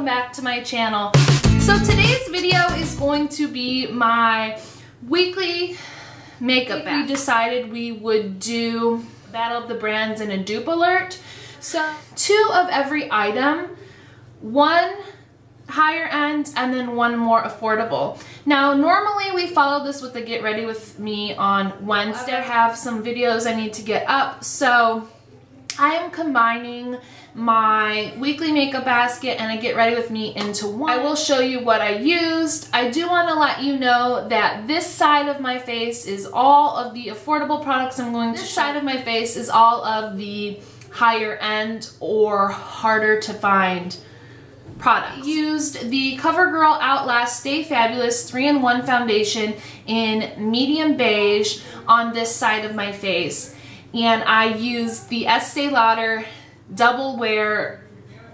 welcome back to my channel. So today's video is going to be my weekly makeup bag. We decided we would do Battle of the Brands and a dupe alert. So 2 of every item, 1 higher end and then 1 more affordable. Now normally we follow this with the get ready with me on Wednesday. I have some videos I need to get up, so I am combining my weekly makeup basket and a get ready with me into one. I will show you what I used. I do want to let you know that this side of my face is all of the affordable products I'm going to show. This side of my face is all of the higher end or harder to find products. I used the CoverGirl Outlast Stay Fabulous 3-in-1 foundation in medium beige on this side of my face. And I used the Estee Lauder Double Wear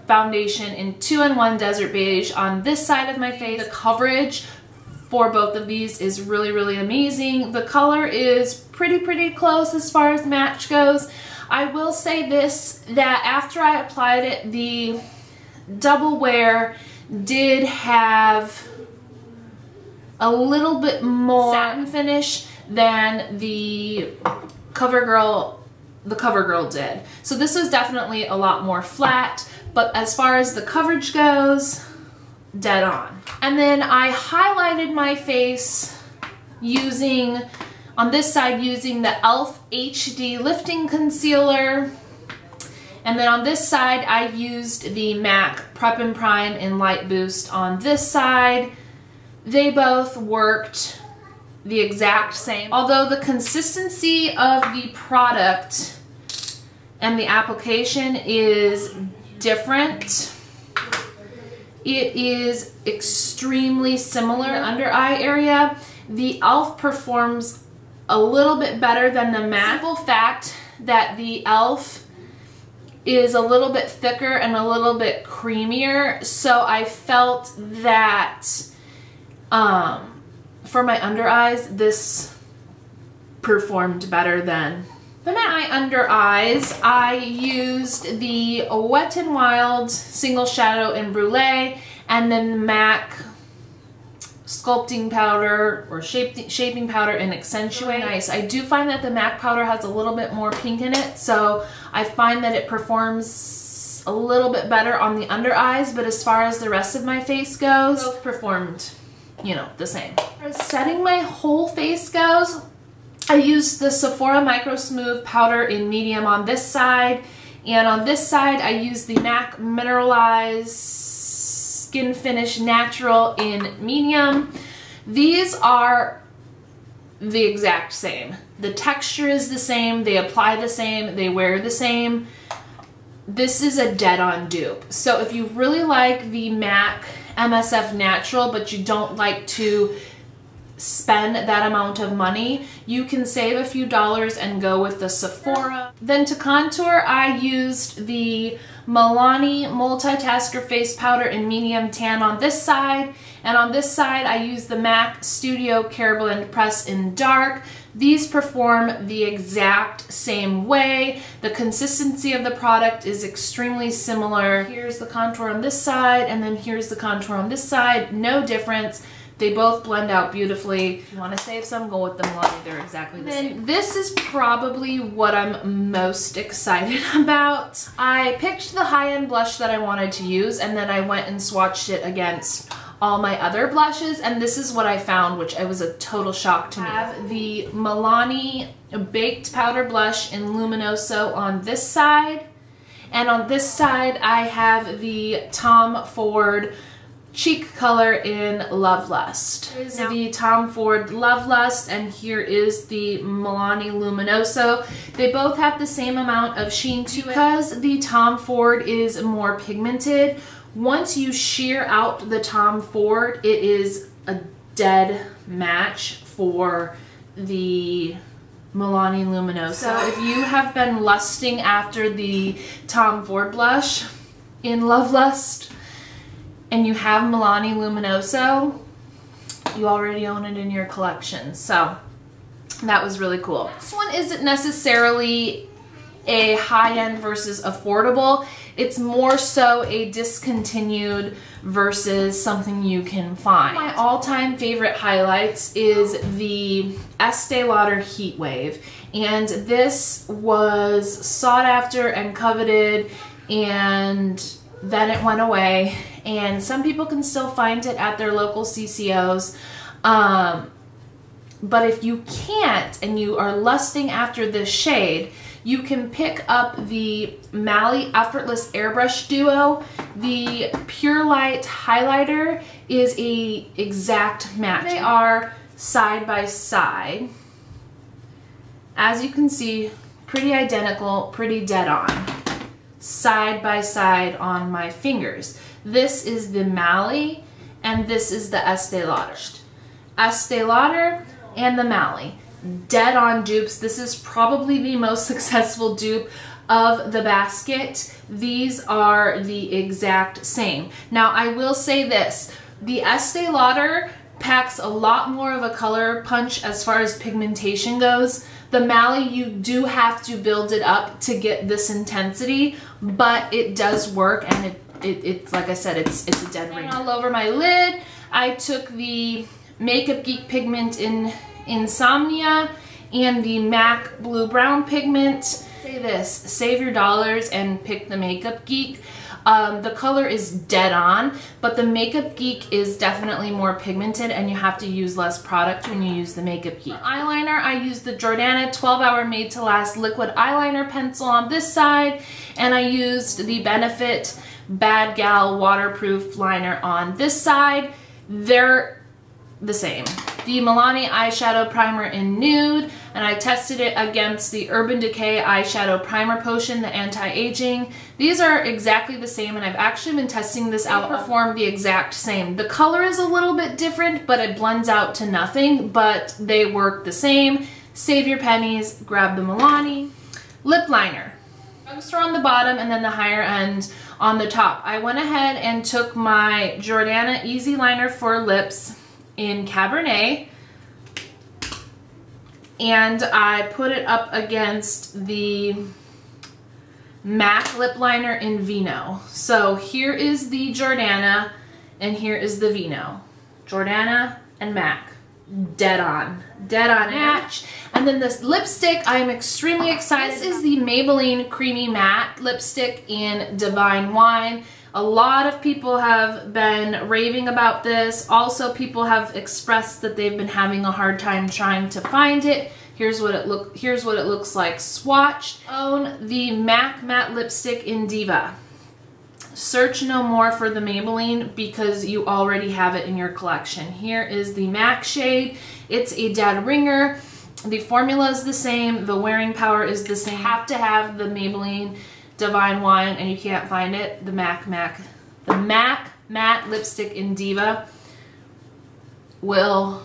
foundation in 2-in-1 Desert Beige on this side of my face. The coverage for both of these is really, really amazing. The color is pretty close as far as match goes. I will say this, that after I applied it, the Double Wear did have a little bit more satin finish than the CoverGirl did. So this was definitely a lot more flat, but as far as the coverage goes, dead on. And then I highlighted my face using, on this side, using the e.l.f. HD Lifting Concealer. And then on this side, I used the MAC Prep and Prime in Light Boost on this side. They both worked the exact same. Although the consistency of the product and the application is different, it is extremely similar. The under eye area, the e.l.f. performs a little bit better than the MAC. Simple fact that the e.l.f. is a little bit thicker and a little bit creamier, so I felt that for my under eyes, this performed better than the MAC. My under eyes, I used the Wet n Wild Single Shadow in Brulee and then the MAC sculpting powder or shaping powder in Accentuate. Nice. I do find that the MAC powder has a little bit more pink in it, so I find that it performs a little bit better on the under eyes, but as far as the rest of my face goes, both performed, you know, the same. As setting my whole face goes, I used the Sephora Micro Smooth powder in medium on this side, and on this side I used the MAC Mineralized Skin Finish Natural in medium. These are the exact same. The texture is the same, they apply the same, they wear the same. This is a dead-on dupe. So if you really like the MAC MSF Natural, but you don't like to spend that amount of money, you can save a few dollars and go with the Sephora. Then to contour, I used the Milani Multitasker Face Powder in medium tan on this side, and on this side I used the MAC Studio Careblend Press in dark. These perform the exact same way. The consistency of the product is extremely similar. Here's the contour on this side, and then here's the contour on this side. No difference. They both blend out beautifully. If you want to save some, go with the Milani. They're exactly the same. This is probably what I'm most excited about. I picked the high-end blush that I wanted to use, and then I went and swatched it against all my other blushes, and this is what I found, which was a total shock to me. I have the Milani Baked Powder Blush in Luminoso on this side, and on this side I have the Tom Ford Cheek Color in Love Lust. Here's the Tom Ford Love Lust, and here is the Milani Luminoso. They both have the same amount of sheen to it. Because the Tom Ford is more pigmented, once you sheer out the Tom Ford, it is a dead match for the Milani Luminoso. So if you have been lusting after the Tom Ford blush in Love Lust, and you have Milani Luminoso, you already own it in your collection. So that was really cool. This one isn't necessarily a high-end versus affordable. It's more so a discontinued versus something you can find. My all-time favorite highlights is the Estee Lauder Heatwave, and this was sought after and coveted, and then it went away, and some people can still find it at their local CCOs. But if you can't and you are lusting after this shade, you can pick up the Mally Effortless Airbrush Duo. The Purelight highlighter is a exact match. They are side by side. As you can see, pretty identical, pretty dead on. Side by side on my fingers. This is the Mally and this is the Estee Lauder. Estee Lauder and the Mally. Dead on dupes. This is probably the most successful dupe of the basket. These are the exact same. Now I will say this, the Estee Lauder packs a lot more of a color punch as far as pigmentation goes. The Mally, you do have to build it up to get this intensity, but it does work, and it's like I said, it's a dead ringer. All over my lid, I took the Makeup Geek pigment in Insomnia and the MAC Blue Brown pigment. Say this, save your dollars and pick the Makeup Geek. The color is dead on, but the Makeup Geek is definitely more pigmented and you have to use less product when you use the Makeup Geek. For eyeliner, I used the Jordana 12-Hour Made to Last Liquid Eyeliner Pencil on this side, and I used the Benefit Bad Gal Waterproof Liner on this side. They're the same. The Milani Eyeshadow Primer in Nude, and I tested it against the Urban Decay Eyeshadow Primer Potion, the Anti-Aging. These are exactly the same, and I've actually been testing this out. They perform the exact same. The color is a little bit different, but it blends out to nothing, but they work the same. Save your pennies, grab the Milani. Lip liner. Drugstore on the bottom and then the higher end on the top. I went ahead and took my Jordana Easyliner for lips in Cabernet, and I put it up against the MAC lip liner in Vino. So here is the Jordana and here is the Vino. Jordana and MAC. Dead on match. And then this lipstick, I am extremely excited. This is the Maybelline Creamy Matte lipstick in Divine Wine. A lot of people have been raving about this. Also, people have expressed that they've been having a hard time trying to find it. Here's what it looks like swatched. Own the MAC matte lipstick in Diva. Search no more for the Maybelline because you already have it in your collection. Here is the MAC shade. It's a dead ringer. The formula is the same. The wearing power is the same. You have to have the Maybelline Divine Wine, and you can't find it. The MAC matte lipstick in Diva will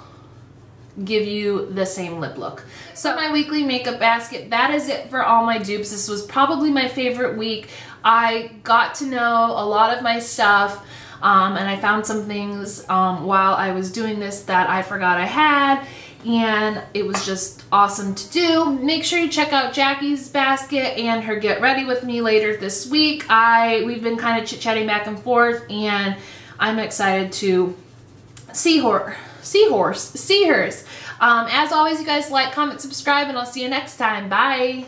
give you the same lip look. So my weekly makeup basket, that is it for all my dupes. This was probably my favorite week. I got to know a lot of my stuff, and I found some things while I was doing this that I forgot I had, and it was just awesome to do. Make sure you check out Jackie's basket and her Get Ready With Me later this week. We've been kind of chit-chatting back and forth, and I'm excited to see hers. As always, you guys like, comment, subscribe, and I'll see you next time. Bye.